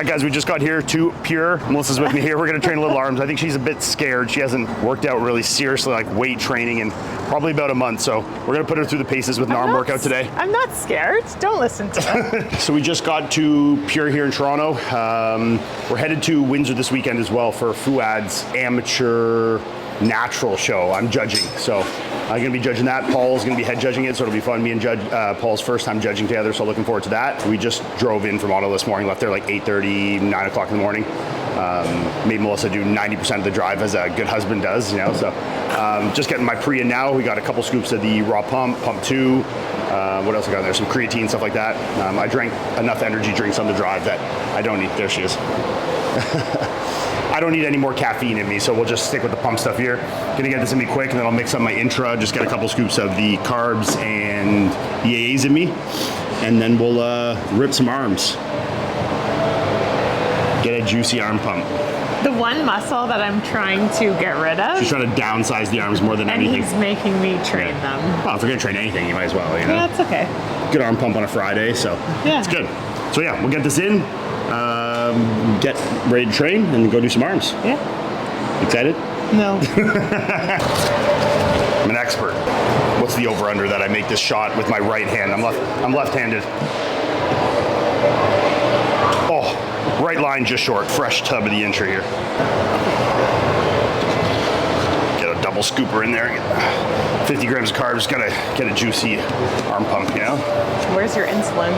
All right, guys, we just got here to Pure. Melissa's with me here. We're going to train little arms. I think she's a bit scared. She hasn't worked out really seriously, like weight training, in probably about a month. So we're going to put her through the paces with an arm workout today. I'm not scared. Don't listen to her. So we just got to Pure here in Toronto. We're headed to Windsor this weekend as well for Fuad's amateur natural show. I'm judging. So I'm going to be judging that. Paul's going to be head judging it, so it'll be fun. Me and Paul's first time judging together, so looking forward to that. We just drove in from Ottawa this morning, left there like 8:30, 9 o'clock in the morning. Made Melissa do 90% of the drive, as a good husband does, you know. So just getting my pre in now. We got a couple scoops of the raw pump 2. What else I got in there? Some creatine, stuff like that. I drank enough energy drinks on the drive that I don't need. There she is. I don't need any more caffeine in me, so we'll just stick with the pump stuff here. Gonna get this in me quick, and then I'll mix up my intra, just get a couple scoops of the carbs and the AAs in me, and then we'll rip some arms. Get a juicy arm pump. The one muscle that I'm trying to get rid of. She's trying to downsize the arms more than anything. And he's making me train them. Well, if you're gonna train anything, you might as well, you know? Yeah, it's okay. Good arm pump on a Friday, so yeah, it's good. So yeah, we'll get this in. Get ready to train and go do some arms. Yeah. Excited? No. I'm an expert. What's the over-under that I make this shot with my right hand? I'm left-handed. Oh, right line just short. Fresh tub of the intra here. Get a double scooper in there. 50 grams of carbs. Gotta get a juicy arm pump, you know? Where's your insulin?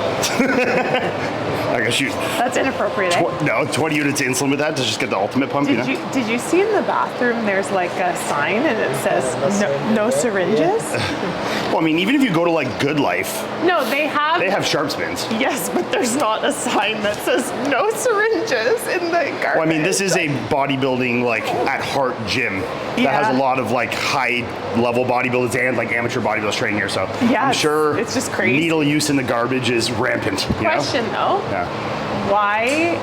I guess you. That's inappropriate, eh? No, 20 units of insulin with that to just get the ultimate pump, you know? Did you see in the bathroom there's like a sign and it says no syringes? Well, I mean, even if you go to like Good Life. No, they have sharp spins. Yes, but there's not a sign that says no syringes in the garbage. Well, I mean, this is a bodybuilding, like, at heart gym that has a lot of like high level bodybuilders and like amateur bodybuilders training here, so yeah, I'm sure it's just crazy. Needle use in the garbage is rampant. Question though. Yeah. Why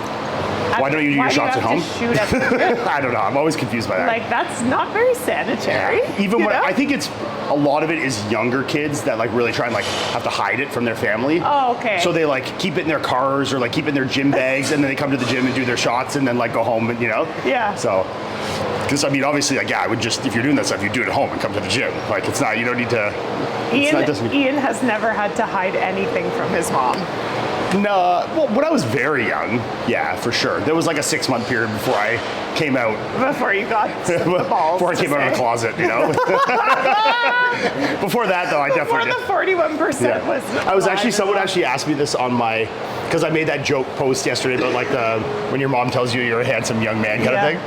don't you do your shots at home? Shoot at the gym? I don't know. I'm always confused by that. Like, that's not very sanitary. Yeah. Even when I think it's a lot of it is younger kids that like really try and like have to hide it from their family. Oh, okay. So they like keep it in their cars or like keep it in their gym bags, and then they come to the gym and do their shots and then like go home and, you know? Yeah. So, because I mean, obviously, like, yeah, I would just, if you're doing that stuff, you do it at home and come to the gym. Like, it's not, you don't need to. Ian has never had to hide anything from his mom. No, well, when I was very young, yeah, for sure. There was like a 6-month period before I came out. Before you got the balls. Before I came out of the closet, you know? Before that, though, I definitely did. Before the 41% was. I was actually, someone actually asked me this on my, because I made that joke post yesterday about like when your mom tells you you're a handsome young man kind of thing.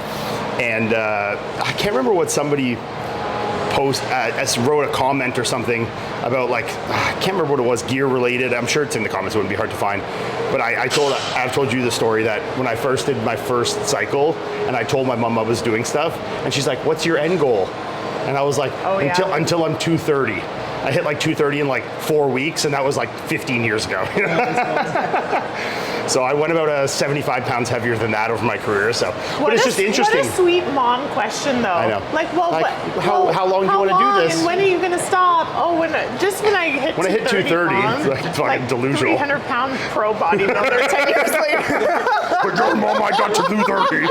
And I can't remember what somebody wrote a comment or something about like, I can't remember what it was, gear related. I'm sure it's in the comments, it wouldn't be hard to find. But I've told you the story that when I first did my first cycle and I told my mom I was doing stuff, and she's like, what's your end goal? And I was like, until I'm 230. I hit like 230 in like 4 weeks, and that was like 15 years ago. So I went about 75 pounds heavier than that over my career. So, but it's just interesting. What a sweet mom question, though. I know. Like, well, like, how long do you want to do this? And when are you going to stop? Oh, when I hit 230, it's like fucking delusional. 300-pound pro bodybuilder 10 years later. But your mom, I got to 230.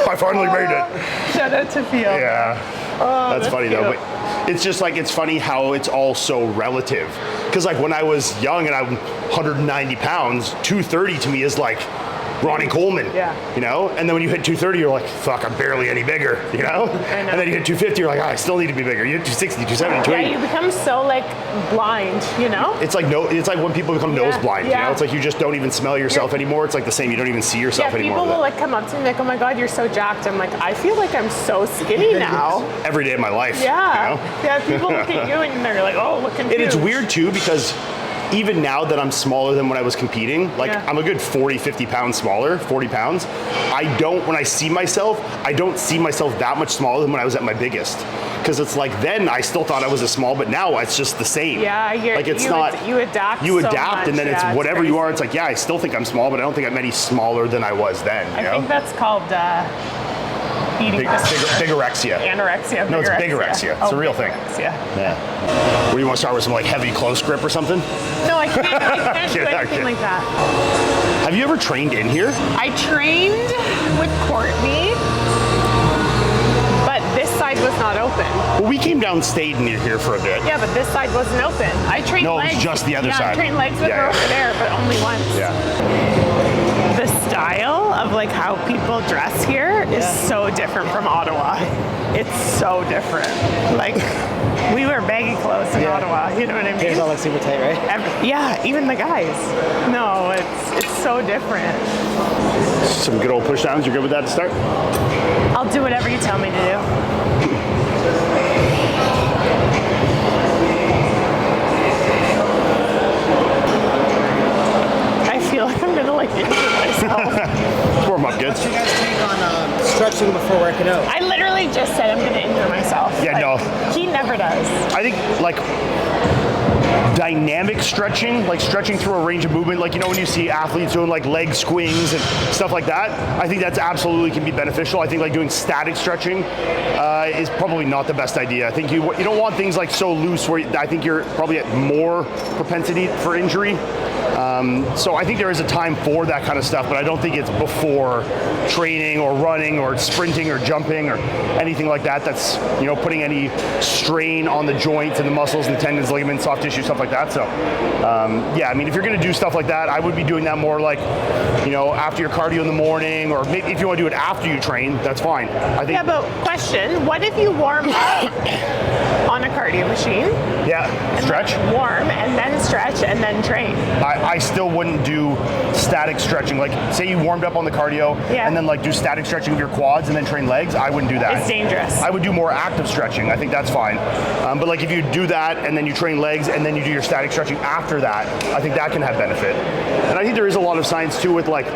I finally made it. Shout out to Theo. Yeah. Oh, that's funny cute. though. But it's just like, it's funny how it's all so relative. Because like when I was young and I'm 190 pounds, 230 to me is like Ronnie Coleman, you know? And then when you hit 230, you're like, fuck, I'm barely any bigger, you know? I know. And then you hit 250, you're like, I still need to be bigger. You hit 260, 270, 280. Yeah, you become so like blind, you know? It's like it's like when people become nose blind, you know? It's like you just don't even smell yourself anymore. It's like the same, you don't even see yourself anymore. People will like come up to me like, oh my God, you're so jacked. I'm like, I feel like I'm so skinny now. Every day of my life. Yeah. You know? Yeah, people look at you and they're like, oh, look at you. And it's weird too, because even now that I'm smaller than when I was competing, like I'm a good 40, 50 pounds smaller, 40 pounds. When I see myself, I don't see myself that much smaller than when I was at my biggest. Because it's like, then I still thought I was a small, but now it's just the same. Yeah, like it's you adapt. You so adapt, much. and then it's whatever crazy. you are. It's like, yeah, I still think I'm small, but I don't think I'm any smaller than I was then. I think that's called eating bigorexia. Anorexia. No, it's bigorexia. It's a real thing. Yeah. What do you want to start with? Some like heavy close grip or something? No, I can't do anything like that. Have you ever trained in here? I trained with Courtney, but this side was not open. Well, we came downstate near here for a bit. Yeah, but this side wasn't open. I trained No, it legs. was just the other yeah, side. I trained legs with her over there, but only once. Yeah. The style of like how people dress here is so different from Ottawa. It's so different. Like, we wear baggy clothes in Ottawa, you know what I mean? It's all like super tight, right? Yeah, even the guys. No, it's so different. Some good old push downs. You're good with that to start? I'll do whatever you tell me to do. I feel like I'm gonna like injure myself. Warm up good. What's your guys' take on stretching before working out? I literally just said I'm gonna injure myself. Yeah, Like, no. He never does. I think like dynamic stretching, like stretching through a range of movement, like you know when you see athletes doing like leg swings and stuff like that, I think that's absolutely can be beneficial. I think like doing static stretching is probably not the best idea. I think you don't want things like so loose where I think you're probably at more propensity for injury. So I think there is a time for that kind of stuff, but I don't think it's before training or running or sprinting or jumping or anything like that. That's, you know, putting any strain on the joints and the muscles and the tendons, ligaments, soft tissue, stuff like that. So yeah, I mean, if you're going to do stuff like that, I would be doing that more like, you know, after your cardio in the morning, or maybe if you want to do it after you train, that's fine. I think. Yeah, but question, what if you warm up on a cardio machine? Yeah, stretch. Warm and then stretch and then train. I still wouldn't do static stretching. Like, say you warmed up on the cardio and then like do static stretching of your quads and then train legs. I wouldn't do that. It's dangerous. I would do more active stretching. I think that's fine. But like if you do that and then you train legs and then you do your static stretching after that, I think that can have benefit. And I think there is a lot of science too with like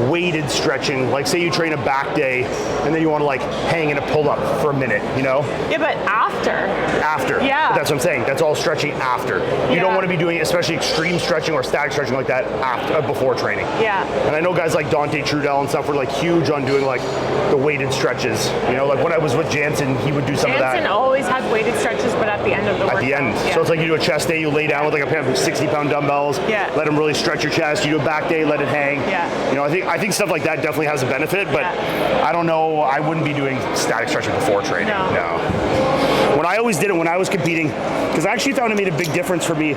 weighted stretching. Like say you train a back day and then you want to like hang in a pull-up for a minute, you know? Yeah, but after. After. Yeah. That's what I'm saying. That's all stretching after. You don't want to be doing especially extreme stretching or static stretching like that after, before training. Yeah. And I know guys like Dante Trudell and stuff were like huge on doing like the weighted stretches. You know, like when I was with Jansen, he would do some of that. Jansen always had weighted stretches, but at the end of the workout. At the end. Yeah. So it's like you do a chest day, you lay down with like a pair of 60-pound dumbbells. Yeah. Let them really stretch your chest. You do a back day, let it hang. Yeah. You know, I think stuff like that definitely has a benefit, but I don't know. I wouldn't be doing static stretching before training. No. When I always did it when I was competing, because I actually found it made a big difference for me,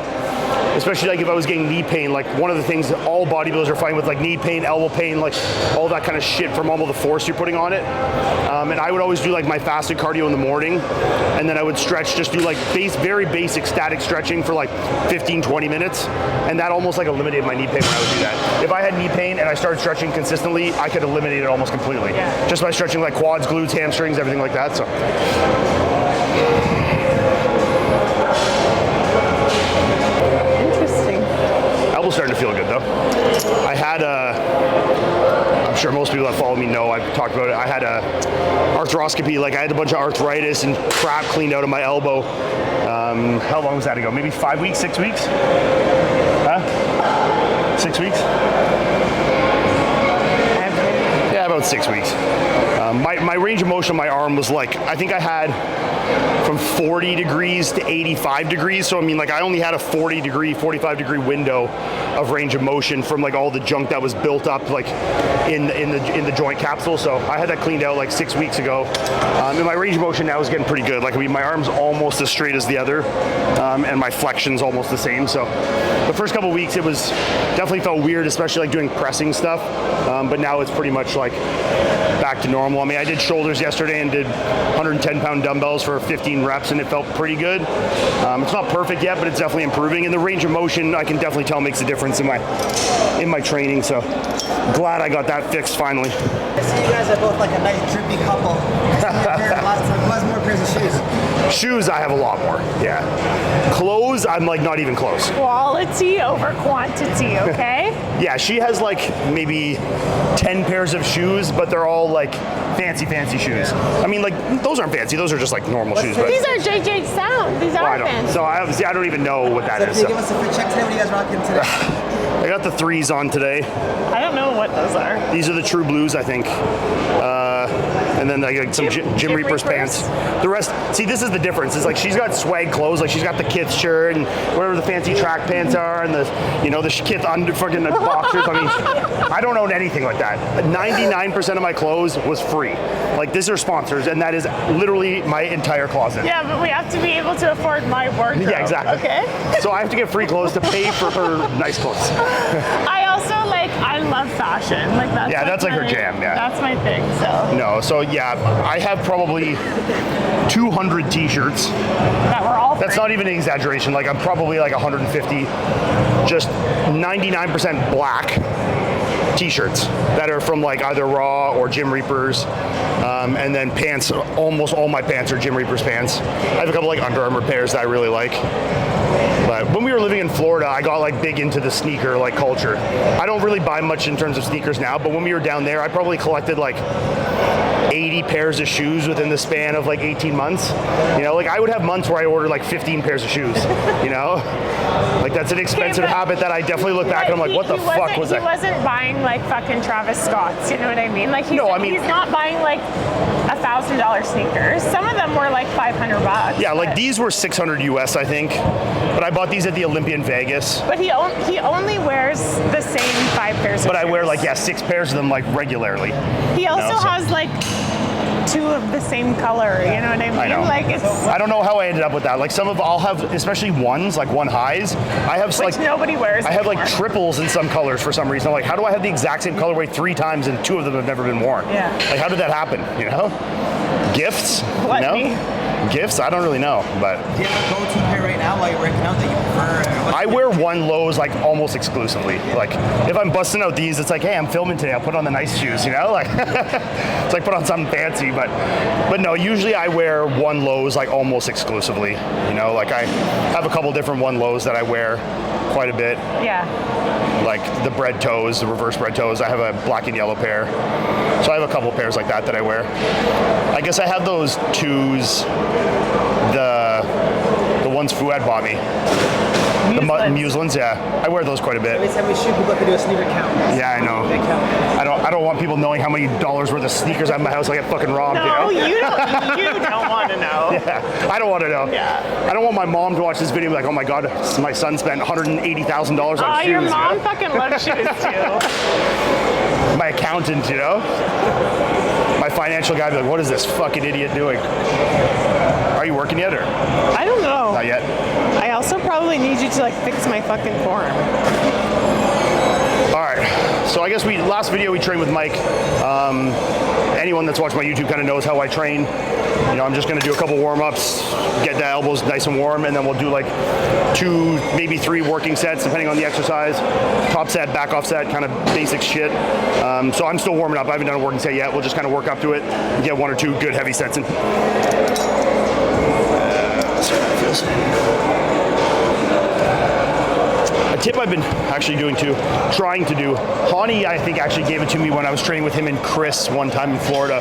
especially like if I was getting knee pain. Like one of the things that all bodybuilders are fighting with, like knee pain, elbow pain, like all that kind of shit from all the force you're putting on it. And I would always do like my fasted cardio in the morning, and then I would stretch, just do like very basic static stretching for like 15, 20 minutes, and that almost like eliminated my knee pain when I would do that. If I had knee pain and I started stretching consistently, I could eliminate it almost completely. Yeah. Just by stretching like quads, glutes, hamstrings, everything like that. So. Interesting. Elbow's starting to feel good though. I had I'm sure most people that follow me know I've talked about it. I had a arthroscopy, like I had a bunch of arthritis and crap cleaned out of my elbow. How long was that ago? Maybe 5 weeks, 6 weeks? Huh? 6 weeks? Yeah, about 6 weeks. My range of motion on my arm was like, I think I had from 40 degrees to 85 degrees. So I mean, like I only had a 40 degree, 45 degree window of range of motion from like all the junk that was built up like in the joint capsule. So I had that cleaned out like 6 weeks ago. And my range of motion now is getting pretty good. Like I mean, my arm's almost as straight as the other, and my flexion's almost the same. So the first couple weeks it was definitely felt weird, especially like doing pressing stuff. But now it's pretty much like back to normal. I mean, I did shoulders yesterday and did 110-pound dumbbells for 15 reps, and it felt pretty good. It's not perfect yet, but it's definitely improving. And the range of motion, I can definitely tell makes a difference in my training. So glad I got that fixed finally. I see you guys are both like a nice drippy couple. Who has more pairs of shoes? Shoes, I have a lot more. Yeah. Clothes, I'm like not even close. Quality over quantity, okay? Yeah, she has like maybe 10 pairs of shoes, but they're all like fancy shoes. I mean, like those aren't fancy; those are just like normal shoes. But These are JJ Sound. These are fancy. So I don't even know what that is. Can you give us a fit check today? What are you guys rocking today? I got the 3s on today. I don't know what those are. These are the True Blues, I think. and then like some Jim Reaper's pants. The rest, see, this is the difference. It's like she's got swag clothes, like she's got the Kith shirt and whatever the fancy track pants are, and the the Kith under fucking boxers. I mean, I don't own anything like that. 99% of my clothes was free. Like, these are sponsors, and that is literally my entire closet. Yeah, but we have to be able to afford my wardrobe. Yeah, exactly. Okay. So I have to get free clothes to pay for her nice clothes. I also I love fashion. Like that's that's like her jam. Yeah, that's my thing. So no, so yeah, I have probably 200 T-shirts. that we're all. That's not even an exaggeration. Like I'm probably like 150, just 99% black T-shirts that are from like either Raw or Jim Reapers, and then pants. Almost all my pants are Jim Reapers pants. I have a couple like Under Armour pairs that I really like. But when we were living in Florida, I got like big into the sneaker like culture. I don't really buy much in terms of sneakers now, but when we were down there, I probably collected like 80 pairs of shoes within the span of like 18 months. Like I would have months where I ordered like 15 pairs of shoes, Like that's an expensive habit that I definitely look back and I'm like, what the fuck was that? He wasn't buying like fucking Travis Scotts, you know what I mean? Like he's not buying like $1,000 sneakers. Some of them were like $500. Yeah, like these were 600 US, I think. But I bought these at the Olympia in Vegas. But he only wears the same 5 pairs of But I shoes. wear like 6 pairs of them like regularly. He also has like 2 of the same color, you know what I mean? I know. Like I don't know how I ended up with that. Like I'll have, especially ones, like one highs. I have which nobody wears I have anymore. like triples in some colors for some reason. I'm like, how do I have the exact same colorway 3 times and 2 of them have never been worn? Yeah. Like how did that happen? Gifts? What, me? Gifts? I don't really know, but. Do you have a go-to pair right now while you're working out that you prefer? I wear one lows like almost exclusively. Like if I'm busting out these, it's like, hey, I'm filming today. I'll put on the nice shoes, Like it's like put on something fancy, but no. Usually I wear one lows like almost exclusively. Like I have a couple different one lows that I wear quite a bit. Yeah. Like the bread toes, the reverse bread toes. I have a black and yellow pair. So I have a couple pairs like that I wear. I guess I have those 2s, the ones Fuad bought me. The Muslins, yeah. I wear those quite a bit. Every time we shoot, people can do a sneaker count. Yeah, I know. I don't want people knowing how many dollars worth of sneakers I have in my house. I get fucking robbed. No, you don't want to know. Yeah, I don't want to know. Yeah. I don't want my mom to watch this video and be like, oh my god, my son spent $180,000 on shoes. Your mom fucking loves shoes too. My accountant, my financial guy be like, what is this fucking idiot doing? Are you working yet or? I don't know. Not yet. I also probably need you to fix my fucking form. All right. So I guess last video we trained with Mike. Anyone that's watched my YouTube kind of knows how I train. I'm just going to do a couple warm-ups, get the elbows nice and warm, and then we'll do like 2, maybe 3 working sets depending on the exercise. Top set, back off set, kind of basic shit. So I'm still warming up. I haven't done a working set yet. We'll just kind of work up to it and get 1 or 2 good heavy sets in. A tip I've been actually trying to do. Hani, I think, actually gave it to me when I was training with him and Chris one time in Florida.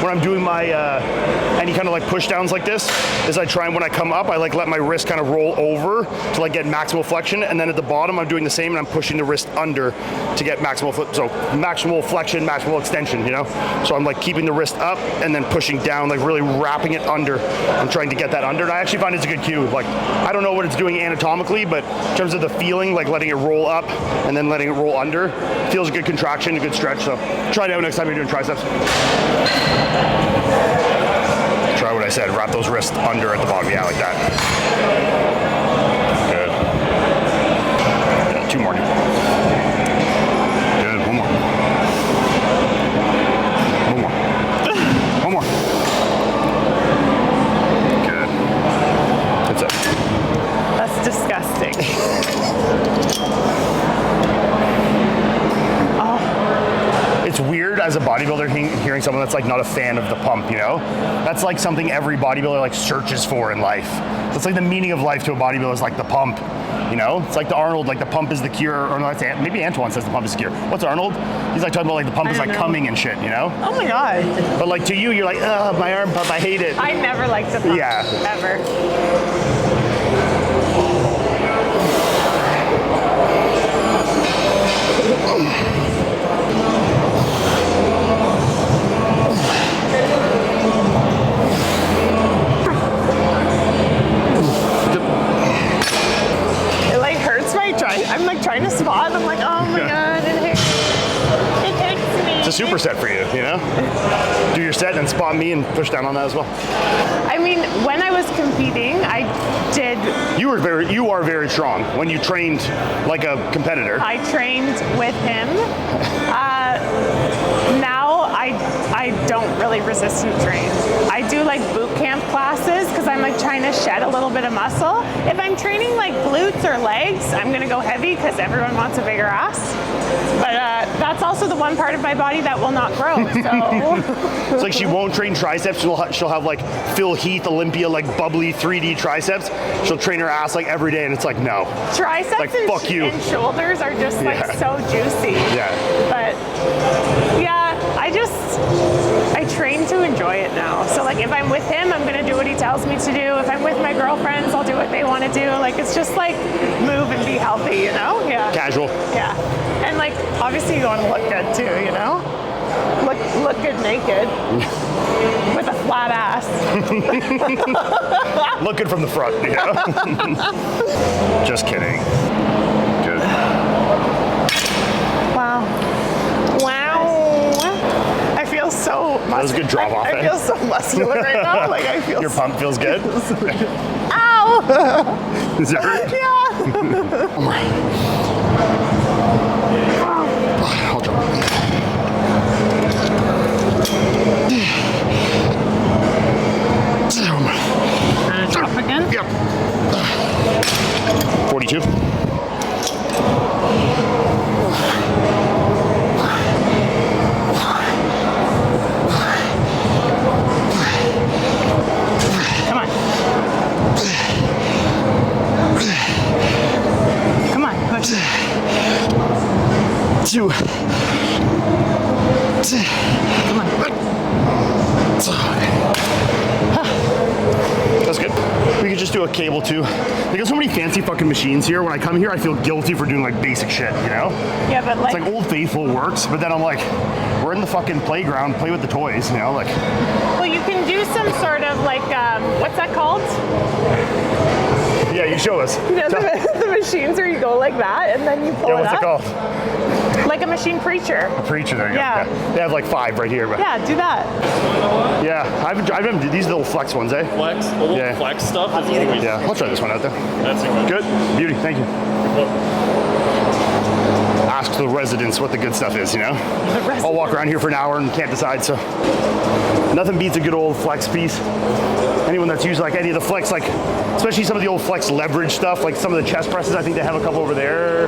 When I'm doing my any kind of like push downs like this, is I try and when I come up, I like let my wrist kind of roll over to like get maximal flexion, and then at the bottom I'm doing the same and I'm pushing the wrist under to get maximal flexion, maximal extension, So I'm like keeping the wrist up and then pushing down, like really wrapping it under. I'm trying to get that under, and I actually find it's a good cue. Like I don't know what it's doing anatomically, but in terms of the feeling, like letting it roll up and then letting it roll under, feels a good contraction, a good stretch. So try it out next time you're doing triceps. Try what I said, wrap those wrists under at the bottom. Yeah, like that. Good. Yeah, 2 more. Good, 1 more. 1 more. 1 more. Good. That's it. That's disgusting. It's weird as a bodybuilder hearing someone that's like not a fan of the pump, That's like something every bodybuilder like searches for in life. So it's like the meaning of life to a bodybuilder is like the pump, It's like the Arnold, like the pump is the cure, or no, maybe Antoine says the pump is the cure. What's Arnold? He's like talking about like the pump is like coming and shit, Oh my god. But like to you, you're like, ugh, my arm pump, I hate it. I never liked the pump. Yeah. Ever. superset for you, you know? Do your set and then spot me and push down on that as well. I mean, when I was competing, I did. You are very strong when you trained like a competitor. I trained with him. Now I don't really resistance train. I do like boot camp classes because I'm like trying to shed a little bit of muscle. If I'm training like glutes or legs, I'm gonna go heavy because everyone wants a bigger ass. But that's also the one part of my body that will not grow. So It's like she won't train triceps. She'll have like Phil Heath Olympia like bubbly 3D triceps. She'll train her ass like every day, and it's like no. triceps Like, and, fuck you. and shoulders are just like so juicy. Yeah. But yeah, I train to enjoy it now. So like if I'm with him, I'm gonna do what he tells me to do. If I'm with my girlfriends, I'll do what they want to do. Like it's just like move and be healthy, you know? Yeah. Casual. Yeah. And like obviously you want to look good too, you know? Look good naked with a flat ass. Look good from the front, you know? Just kidding. Good. Wow. I feel so muscular. That was a good drop off. I feel so muscular right now. Like I feel Your pump feels good? Ow! Is that right? Yeah. I'll drop it. Drop again? Yep. 42. Come on. Come on, push. 2. Come on. That's good. We could just do a cable too. They got so many fancy fucking machines here. When I come here, I feel guilty for doing like basic shit, you know? Yeah, but It's like Old Faithful works, but then I'm like, we're in the fucking playground, play with the toys, you know? Like, well, you can do some sort of like, what's that called? yeah, you show us. You know, the machines where you go like that and then you pull Yeah, it what's up. it called? Like a machine preacher. A preacher, there you Yeah. go. They have like 5 right here, but Yeah, do that. yeah, I've these little flex ones, eh? Flex, the little Yeah. flex stuff is always Yeah, I'll try this one out there. that's it. Good, beauty, thank you. Ask the residents what the good stuff is, you know? I'll walk around here for an hour and can't decide, so. Nothing beats a good old flex piece. Anyone that's used like any of the flex, like, especially some of the old flex leverage stuff, like some of the chest presses, I think they have a couple over there.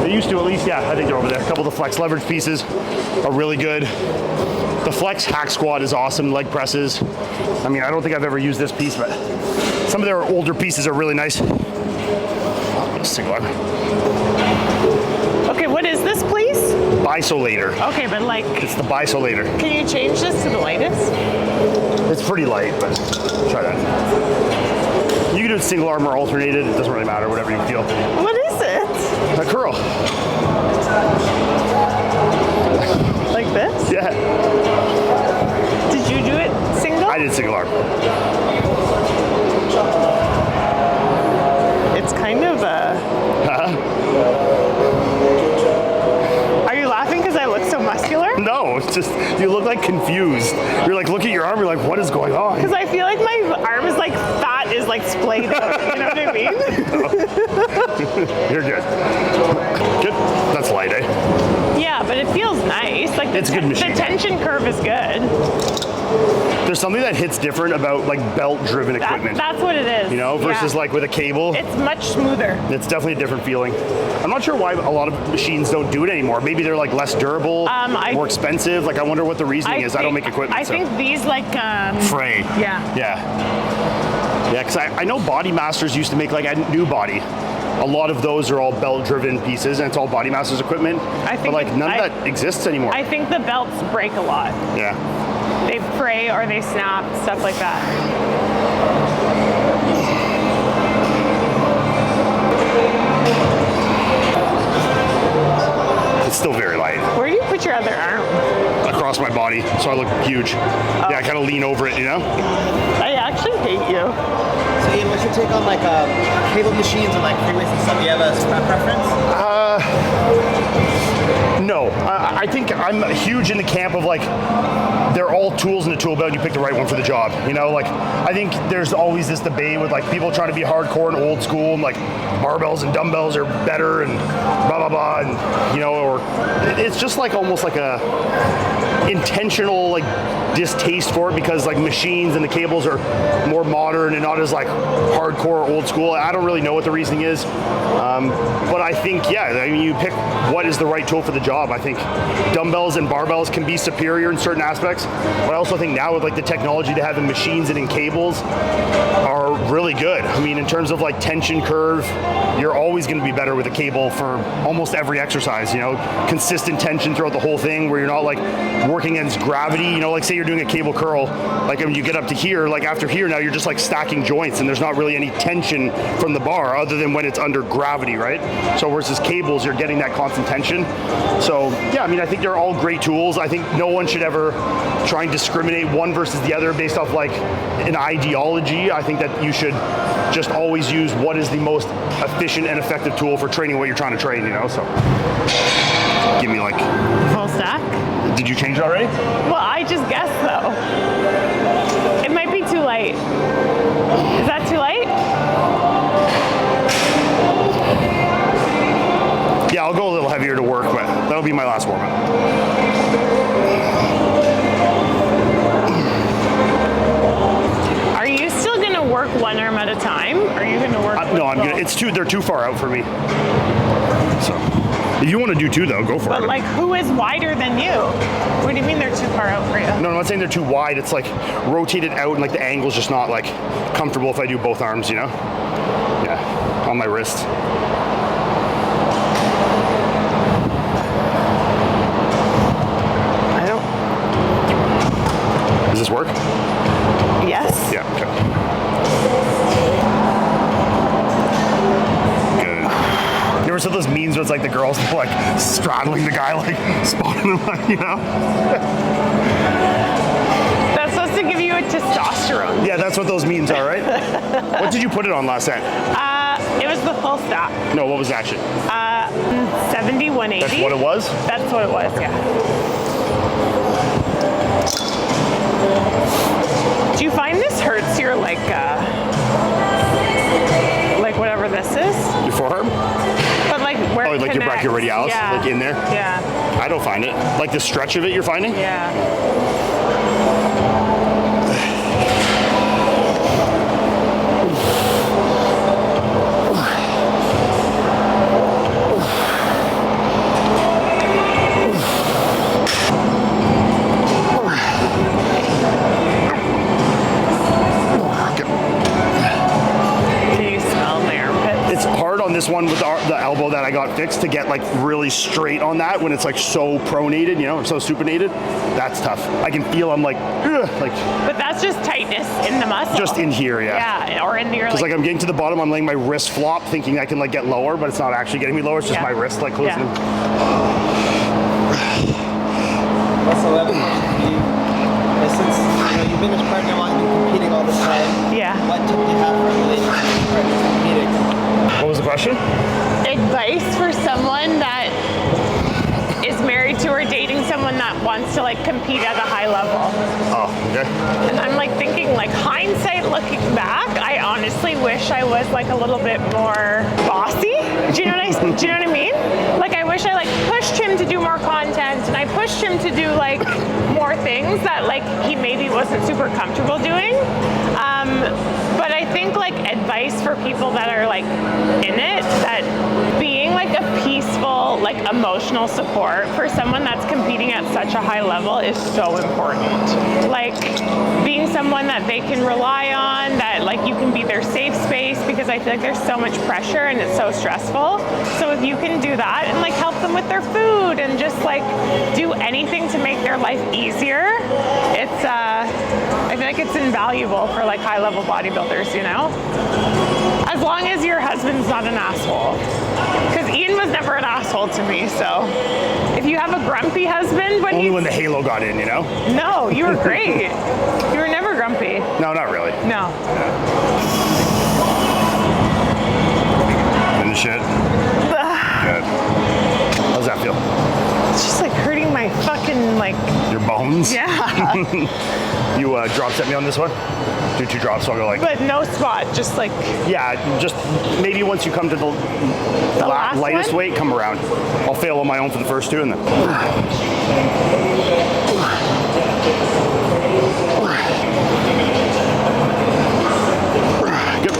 They used to at least, yeah, I think they're over there. A couple of the flex leverage pieces are really good. The flex hack squat is awesome, leg presses. I mean, I don't think I've ever used this piece, but some of their older pieces are really nice. Single arm. Okay, what is this, please? Bisolator. Okay, but like, It's the bisolator. can you change this to the lightest? It's pretty light, but try that. You can do it single arm or alternated. It doesn't really matter, whatever you feel. What is it? A curl. Like this? Yeah. Did you do it single? I did single arm. It's kind of Are you laughing because I look so muscular? No, it's just, you look like confused. You're like, look at your arm, you're like, what is going on? Because I feel like my arm is like fat is like splayed out. You know what I mean? You're good. Good. That's light, eh? Yeah, but it feels nice. Like It's a good machine. The tension curve is good. There's something that hits different about like belt-driven equipment. That's what it is. You know, versus Yeah. like with a cable. It's much smoother. It's definitely a different feeling. I'm not sure why a lot of machines don't do it anymore. Maybe they're like less durable, more expensive. Like I wonder what the reasoning is. I don't make equipment. I so. think these like Fray. Yeah. Yeah. Yeah, because I know Body Masters used to make like a new body. A lot of those are all belt-driven pieces, and it's all Body Masters equipment. But like none of that exists anymore. I think the belts break a lot. Yeah. They fray or they snap, stuff like that. It's still very light. Where do you put your other arm? Across my body, so I look huge. Yeah, I kind of lean over it, you know? I actually hate you. So Ian, what's your take on like cable machines or like free weights and stuff? Do you have a preference? No, I think I'm huge in the camp of like, they're all tools in the tool belt. You pick the right one for the job. You know, like I think there's always this debate with like people trying to be hardcore and old school, and like barbells and dumbbells are better and blah blah blah, and you know, or it's just like almost like a intentional like distaste for it because like machines and the cables are more modern and not as like hardcore or old school. I don't really know what the reasoning is, but I think I mean you pick what is the right tool for the job. I think dumbbells and barbells can be superior in certain aspects, but I also think now with like the technology they have in machines and in cables are really good. I mean in terms of like tension curve, you're always going to be better with a cable for almost every exercise, you know, consistent tension throughout the whole thing where you're not like working against gravity, you know, like say you're doing a cable curl, like when you get up to here, like after here now you're just like stacking joints and there's not really any tension from the bar other than when it's under gravity, right? So versus cables, you're getting that constant tension. So yeah, I mean, I think they're all great tools. I think no one should ever try and discriminate one versus the other based off like an ideology. I think that you should just always use what is the most efficient and effective tool for training what you're trying to train, you know, so. Give me like... Full stack? Did you change it already? Well, I just guessed though. It might be too light. Is that too light? Yeah, I'll go a little heavier to work, but that'll be my last warm-up. Work one arm at a time? Or are you going to work? No, I'm gonna. It's too. They're too far out for me. So, if you want to do two, though, go for it. But like, who is wider than you? What do you mean they're too far out for you? No, I'm not saying they're too wide. It's like rotated out, and like the angle's just not like comfortable if I do both arms. You know? Yeah, on my wrist. I don't. Does this work? Yes. Yeah. Okay. You ever saw those memes where it's like the girls like straddling the guy, like spotting him, like, you know? That's supposed to give you a testosterone. Yeah, that's what those memes are, right? What did you put it on last night? It was the full stop. No, what was that shit? 70, 180. That's what it was? That's what it was, yeah. Do you find this hurts your like whatever this is? Your forearm? But like where it like connects. your brachialis, yeah. like in there? Yeah. I don't find it. Like the stretch of it you're finding? Yeah. This one with the elbow that I got fixed to get like really straight on that when it's like so pronated, you know, so supinated. That's tough. I can feel I'm like, ugh, like. But that's just tightness in the muscle. Just in here, yeah. Yeah, or in your. Because like I'm getting to the bottom, I'm letting my wrist flop, thinking I can like get lower, but it's not actually getting me lower. It's just my wrist like closing. What's the level? Since you've been as pregnant while you've been competing all this time. Yeah. What tip do you have for relationship with pregnant competing? What was the question? Advice for someone that is married to or dating someone that wants to like compete at a high level. Oh, okay. And I'm like thinking like hindsight looking back, I honestly wish I was like a little bit more bossy. Do you know what I mean? Like I wish I like pushed him to do more content and I pushed him to do like more things that like he maybe wasn't super comfortable doing. But I think like advice for people that are like in it, that being like a peaceful, like emotional support for someone that's competing at such a high level is so important. Like being someone that they can rely on, that like you can be their safe space, because I feel like there's so much pressure and it's so stressful. So if you can do that and like help them with their food and just like do anything to make their life easier, it's I feel like it's invaluable for like high level bodybuilders, you know? As long as your husband's not an asshole. Because Iain was never an asshole to me, so if you have a grumpy husband only when the halo got in, you know? No, you were great. You were never grumpy. No, not really. No. In the shit. Good. How's that feel? It's just like hurting my fucking like. Your bones? Yeah. You drop set me on this one? Do 2 drops, so I'll go like... But no spot, just like. Yeah, just maybe once you come to the last lightest one? weight, come around. I'll fail on my own for the first 2 and then... Good.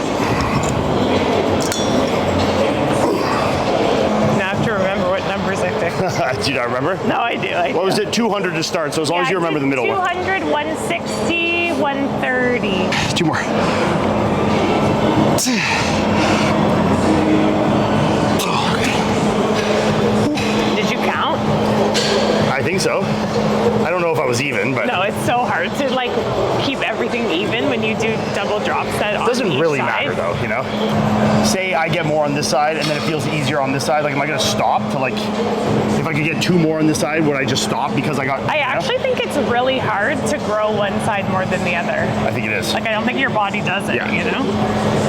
Now I have to remember what numbers I picked. Do you not remember? No, I do. What was it? 200 to start, so as long as you remember the middle one. 200, 160, 130. 2 more. Did you count? I think so. I don't know if I was even, but... No, it's so hard to like keep everything even when you do double drop set on It doesn't each really side. matter though, you know? Say I get more on this side and then it feels easier on this side, like am I gonna stop to like, if I could get 2 more on this side, would I just stop because I got... I actually think it's really hard to grow one side more than the other. I think it is. Like I don't think your body does it, Yeah. you know?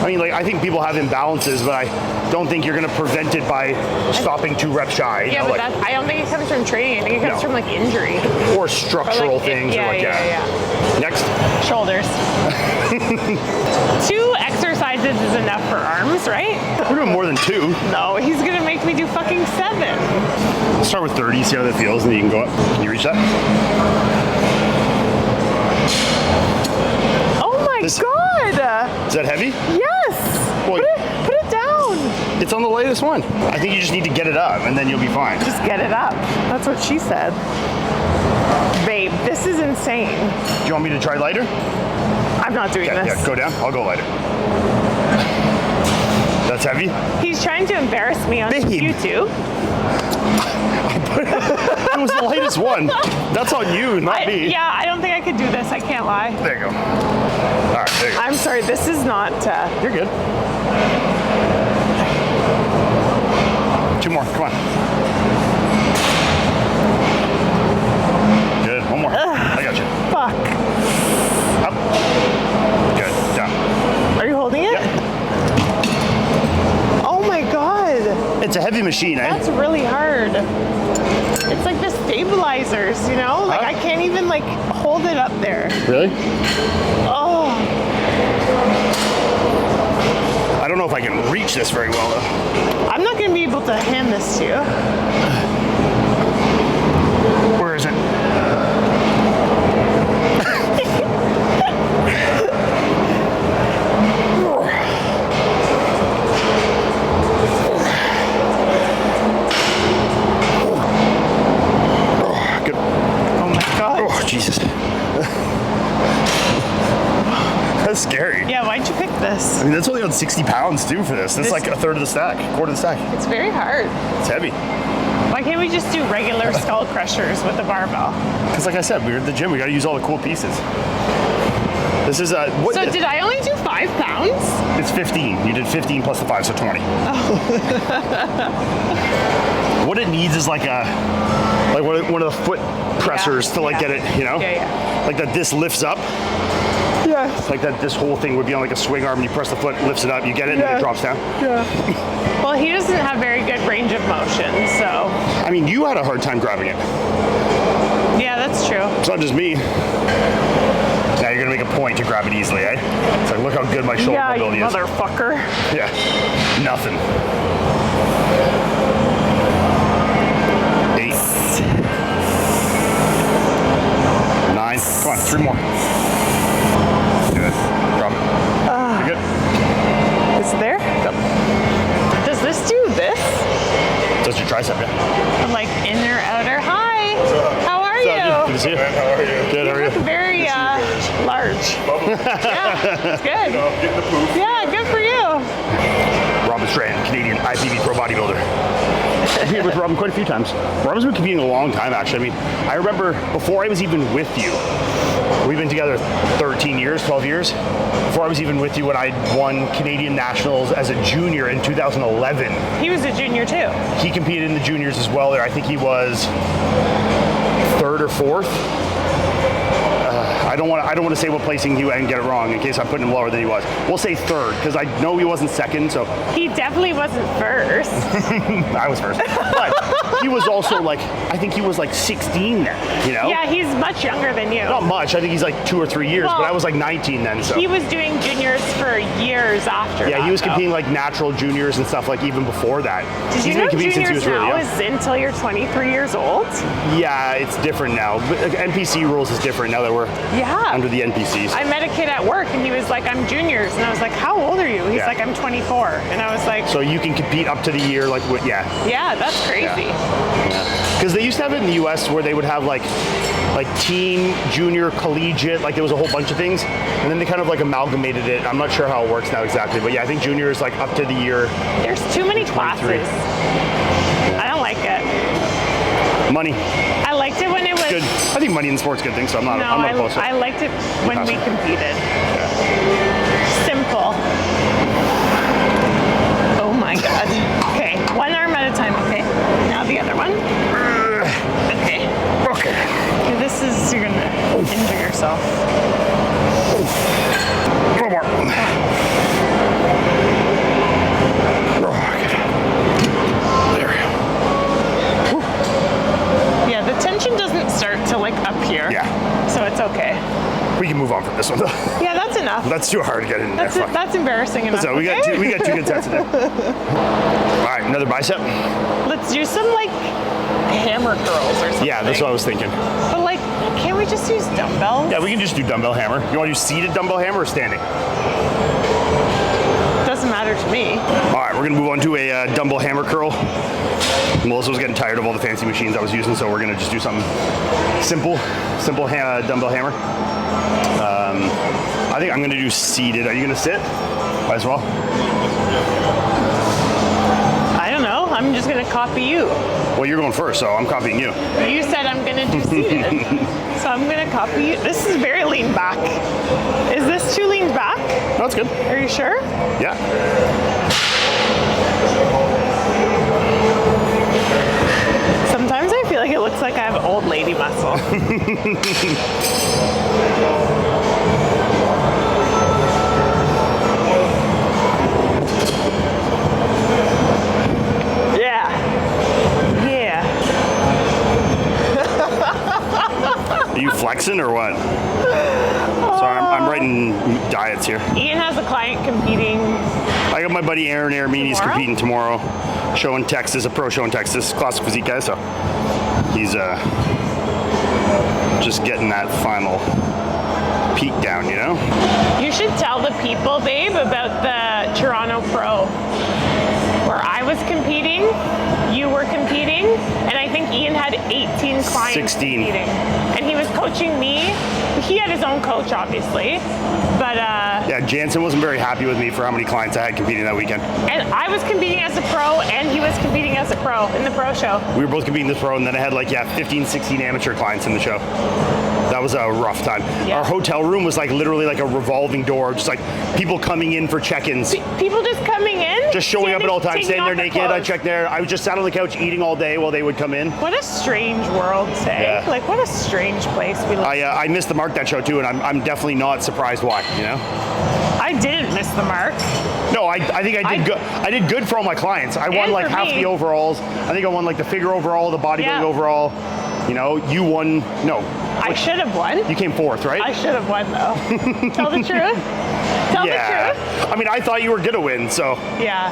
I mean, like, I think people have imbalances, but I don't think you're gonna prevent it by stopping 2 reps shy. You Yeah, know, but like, I don't think it comes from training. I think it comes No. from like injury. or structural Or, like, things, or like, yeah. Next. Shoulders. 2 exercises is enough for arms, right? We're doing more than 2. No, he's gonna make me do fucking 7. Let's start with 30, see how that feels, and then you can go up. Can you reach that? Oh my god! Is that heavy? Yes! Well, Put it down! it's on the latest one. I think you just need to get it up, and then you'll be fine. Just get it up. That's what she said. Babe, this is insane. Do you want me to try lighter? I'm not doing Yeah, this. yeah, go down. I'll go lighter. That's heavy? He's trying to embarrass me on Babe. YouTube. It was the latest one. That's on you, not me. Yeah, I don't think I could do this. I can't lie. There you go. All right, there you go. I'm sorry, this is not. You're good. 2 more, come on. Good, 1 more. I got you. Fuck. Up. Good, down. Are you holding it? Yeah. Oh my god. It's a heavy machine, eh? That's really hard. It's like the stabilizers, you know? Like Huh? I can't even like hold it up there. Really? Oh. I don't know if I can reach this very well, though. I'm not gonna be able to hand this to you. Where is it? Good. Oh my god. Oh, Jesus. That's scary. Yeah, why'd you pick this? I mean, that's only on 60 pounds, too, for this. That's like a third of the stack, quarter of the stack. It's very hard. It's heavy. Why can't we just do regular skull crushers with the barbell? Because like I said, we're at the gym. We got to use all the cool pieces. This is what? So did I only do 5 pounds? It's 15. You did 15 plus the 5, so 20. What it needs is like one of the foot pressers to like get it, you know? Yeah. Like that this lifts up. Yeah. Like that this whole thing would be on like a swing arm and you press the foot, lifts it up, you get it, and then it drops down. Yeah. Well, he doesn't have very good range of motion, so. I mean, you had a hard time grabbing it. Yeah, that's true. It's not just me. Now you're gonna make a point to grab it easily, eh? It's like, look how good my shoulder Yeah, you mobility is. motherfucker. Yeah, nothing. 8. 9. Come on, 3 more. Good. Drop it. You're good. Is it there? Yep. Does this do this? Just your tricep, yeah. Like inner, outer? Hi. How are Good you? to see you. How are you? Good, how are you? Very large. Yeah, it's good. Yeah, good for you. Robin Strand, Canadian IPV pro bodybuilder. I've competed with Robin quite a few times. Robin's been competing a long time, actually. I mean, I remember before I was even with you, we've been together 13 years, 12 years. Before I was even with you when I won Canadian Nationals as a junior in 2011. He was a junior too. He competed in the juniors as well there. I think he was 3rd or 4th. I don't want to say what placing he and get it wrong in case I'm putting him lower than he was. We'll say 3rd because I know he wasn't 2nd. So He definitely wasn't first. I was first. But he was also like, I think he was like 16 then, you know? Yeah, he's much younger than you. Not much. I think he's like 2 or 3 years, Well, but I was like 19 then. So He was doing juniors for years after that. yeah, he was though. competing like natural juniors and stuff like even before that. Did you He's know been competing since he juniors was really now young. is until you're 23 years old? Yeah, it's different now. But, like, NPC rules is different now that we're Yeah. under the NPCs. I met a kid at work and he was like, I'm juniors. And I was like, how old are you? He's Yeah. like, I'm 24. And I was like, So you can compete up to the year, like what? Yeah, yeah, that's crazy. because they used to have it in the U.S. where they would have like teen, junior, collegiate, like there was a whole bunch of things, and then they kind of like amalgamated it. I'm not sure how it works now exactly, but yeah, I think junior is like up to the year. There's too many 23. classes. I don't like it. Money, I liked it when it was. good. I think money in sport's a good thing, so I'm not opposed to it. I liked it when we competed. Simple. Oh my god. Okay, one arm at a time, okay? Now the other one. Okay. Okay. This is, you're gonna injure yourself. A little more. There. Yeah, the tension doesn't start till like up here. Yeah. So it's okay. We can move on from this one though. Yeah, that's enough. That's too hard to get in there. Fuck. That's embarrassing enough. So we got okay? two good sets today. All right, another bicep. Let's do some like hammer curls or something. Yeah, that's what I was thinking. But like, can't we just use dumbbells? Yeah, we can just do dumbbell hammer. You want to do seated dumbbell hammer or standing? Doesn't matter to me. All right, we're gonna move on to a dumbbell hammer curl. Melissa was getting tired of all the fancy machines I was using, so we're gonna just do something simple dumbbell hammer. I think I'm gonna do seated. Are you gonna sit? Might as well. I don't know. I'm just gonna copy you. Well, you're going first, so I'm copying you. You said I'm gonna do seated. So I'm gonna copy you. This is very lean back. Is this too lean back? No, that's good. Are you sure? Yeah. Sometimes I feel like it looks like I have old lady muscle. Yeah. Yeah. Are you flexing or what? Sorry, I'm writing diets here. Ian has a client competing. I got my buddy Aaron Aramini's Tomorrow? competing tomorrow. Show in Texas, a pro show in Texas, classic physique guy. So he's just getting that final peak down, you know? You should tell the people, babe, about the Toronto Pro where I was competing, you were competing, and I think Ian had 18 clients 16. competing. And he was coaching me. He had his own coach, obviously, but Yeah, Jansen wasn't very happy with me for how many clients I had competing that weekend. and I was competing as a pro, and he was competing as a pro in the pro show. We were both competing this pro, and then I had 15, 16 amateur clients in the show. That was a rough time. Yeah. Our hotel room was like literally like a revolving door, just like people coming in for check-ins. People just coming in, Just showing up at all times, taking standing there off their naked. I clothes. checked there. I was just sat on the couch eating all day while they would come in. What a strange world, say. Yeah. Like, what a strange place we live. I missed the mark that show too, and I'm definitely not surprised why. You know? I didn't miss the mark. No, I think I did good. I did good for all my clients. I won And like for half me. the overalls. I think I won like the figure overall, the bodybuilding Yeah. overall. You know, you won. No, I should have won. you came fourth, right? I should have won, though. Tell the truth. Tell the truth. I mean, I thought you were gonna win, so. Yeah.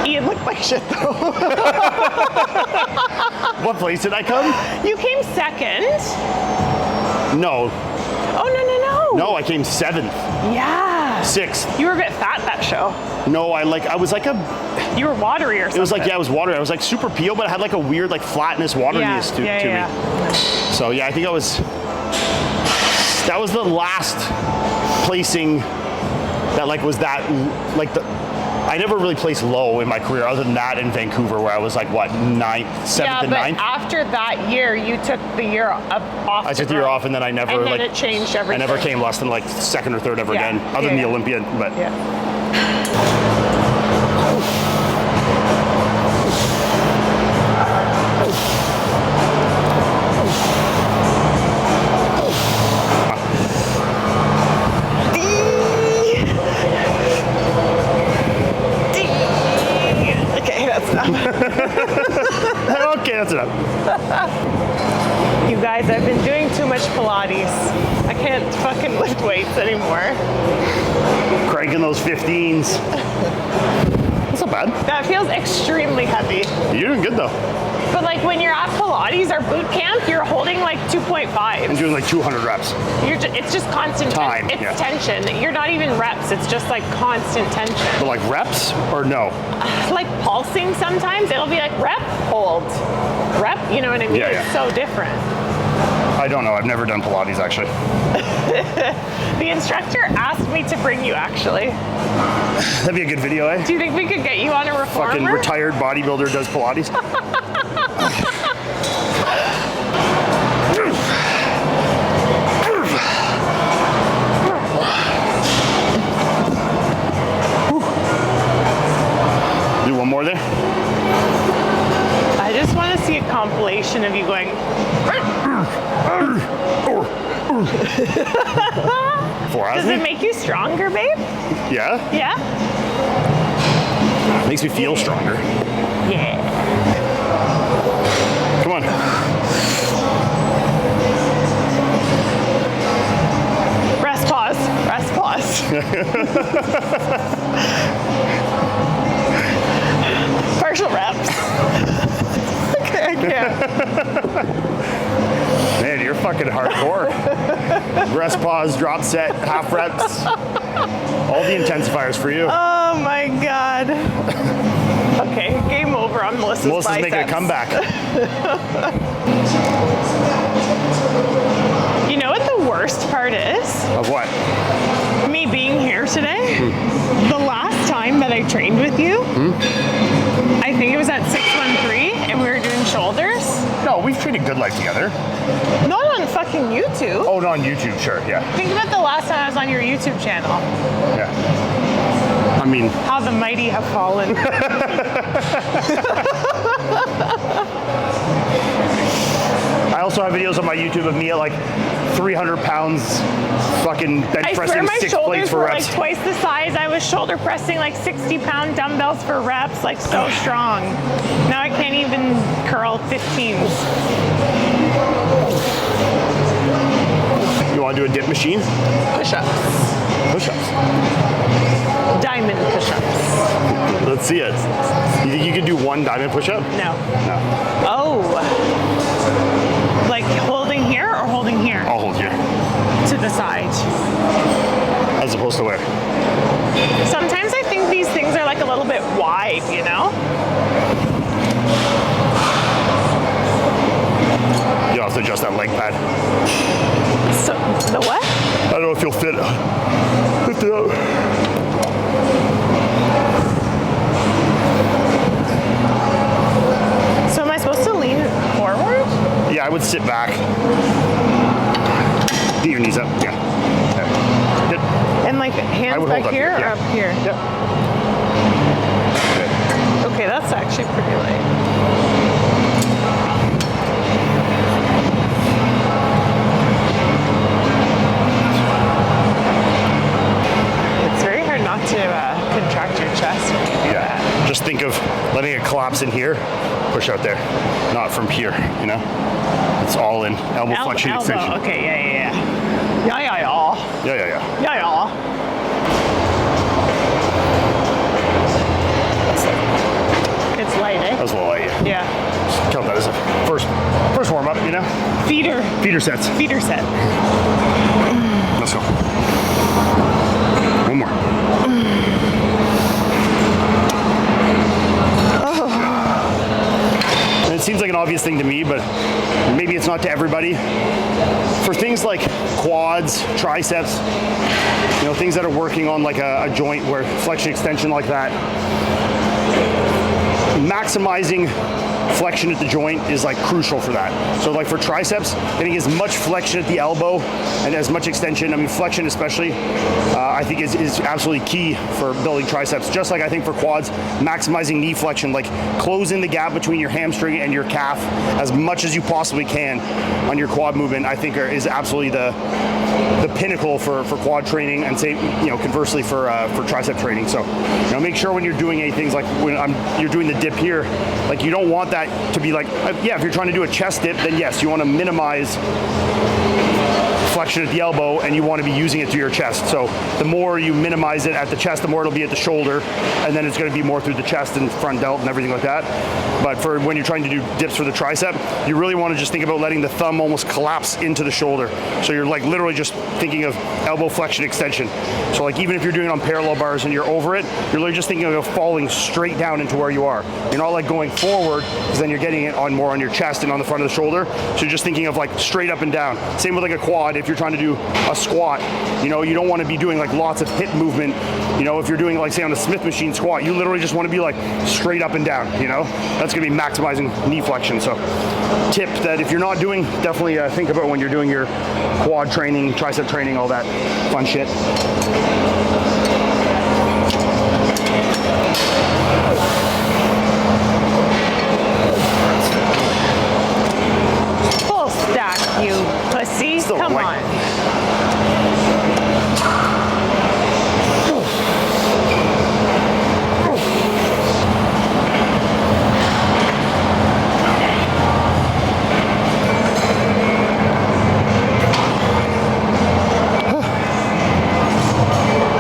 Ian looked like shit, though. What place did I come? You came second. No, Oh, no. no, I came seventh, Yeah. sixth. You were a bit fat that show. No, I was like a. You were watery or something. It was like it was water. I was like super peel, but it had like a weird like flatness, wateriness to me. So yeah, I think that was the last placing that like was that like the. I never really placed low in my career, other than that in Vancouver, where I was like what, seventh Yeah, and but ninth. after that year, you took the year off. I took the year off, and then I never And then like it changed everything. I never came less than like second or third ever Yeah. again, other Yeah, than the yeah. Olympian. But Yeah. Okay, that's enough. that's enough. You guys, I've been doing too much Pilates. I can't fucking lift weights anymore. Cranking those 15s. That's not bad. That feels extremely heavy. You're doing good though. But like when you're at Pilates or boot camp, you're holding like 2.5. I'm doing like 200 reps. It's just constant Time, It's yeah. tension. You're not even reps. It's just like constant tension. But like reps or no? Like pulsing sometimes. It'll be like rep, hold, rep. You know what I mean? Yeah, It's so different. I don't know. I've never done Pilates actually. The instructor asked me to bring you actually. That'd be a good video, eh? Do you think we could get you on a reformer? Fucking retired bodybuilder does Pilates. Do one more there. I just want to see a compilation of you going. Does it make you stronger, babe? Yeah, Yeah? makes me feel stronger. Yeah. Come on. Rest pause. Rest pause. Partial reps. Okay, I can't. Man, you're fucking hardcore. Rest pause, drop set, half reps. All the intensifiers for you. Oh my god. Okay, game over on Melissa's biceps. Making a comeback. You know what the worst part is? Of what? Me being here today. The last time that I trained with you, I think it was at 613 and we were doing shoulders. No, we've treated Good Life together. Not on fucking YouTube. Oh, no, on YouTube, sure, yeah. Think about the last time I was on your YouTube channel. Yeah. I mean, How the mighty have fallen. I also have videos on my YouTube of me at like 300 pounds fucking bench I swear pressing my 6 plates shoulders for were reps. like twice the size. I was shoulder pressing like 60-pound dumbbells for reps, like so strong. Now I can't even curl 15s. You want to do a dip machine? Push-ups. Push-ups. Diamond push-ups. Let's see it. You think you could do one diamond push-up? No. No. Oh. Like holding here or holding here? I'll hold you. To the side. As opposed to where? Sometimes I think these things are like a little bit wide, you know? You'll have to adjust that leg pad. So, the what? I don't know if you'll fit it. Lift it up. So am I supposed to lean forward? Yeah, I would sit back. Get your knees up. Yeah. Okay. Good. And like I hands would back hold up here here, or yeah. up here? Yep. Good. Okay, that's actually pretty light. It's very hard not to contract your chest when you do that. Yeah. Just think of letting it collapse in here, push out there, not from here, you know? It's all in. Elbow flexion elbow. extension. Okay, yeah. Yeah. Yeah. It's light, eh? That was a little light. Yeah. Count that as a first warm up, you know? Feeder Sets. set. Let's go. One more. And it seems like an obvious thing to me, but maybe it's not to everybody. For things like quads, triceps, you know, things that are working on like a joint where flexion extension like that, maximizing flexion at the joint is like crucial for that. So like for triceps, getting as much flexion at the elbow and as much extension, I mean flexion especially, I think is absolutely key for building triceps. Just like I think for quads, maximizing knee flexion, like closing the gap between your hamstring and your calf as much as you possibly can on your quad movement, I think is absolutely the pinnacle for quad training, and say, you know, conversely for tricep training. So, you know, make sure when you're doing things like when you're doing the dip here, like you don't want that that to be like, yeah, if you're trying to do a chest dip, then yes, you want to minimize flexion at the elbow, and you want to be using it through your chest. So the more you minimize it at the chest, the more it'll be at the shoulder, and then it's going to be more through the chest and front delt and everything like that. But for when you're trying to do dips for the tricep, you really want to just think about letting the thumb almost collapse into the shoulder. So you're like literally just thinking of elbow flexion extension. So like even if you're doing it on parallel bars and you're over it, you're literally just thinking of falling straight down into where you are. You're not like going forward, because then you're getting it on more on your chest and on the front of the shoulder. So you're just thinking of like straight up and down. Same with like a quad. If you're trying to do a squat, you know, you don't want to be doing like lots of hip movement. You know, if you're doing like say on a Smith machine squat, you literally just want to be like straight up and down, you know? That's going to be maximizing knee flexion. So tip that if you're not doing, definitely think about when you're doing your quad training, tricep training, all that fun shit. Full stack, you pussy. Still Come white. on.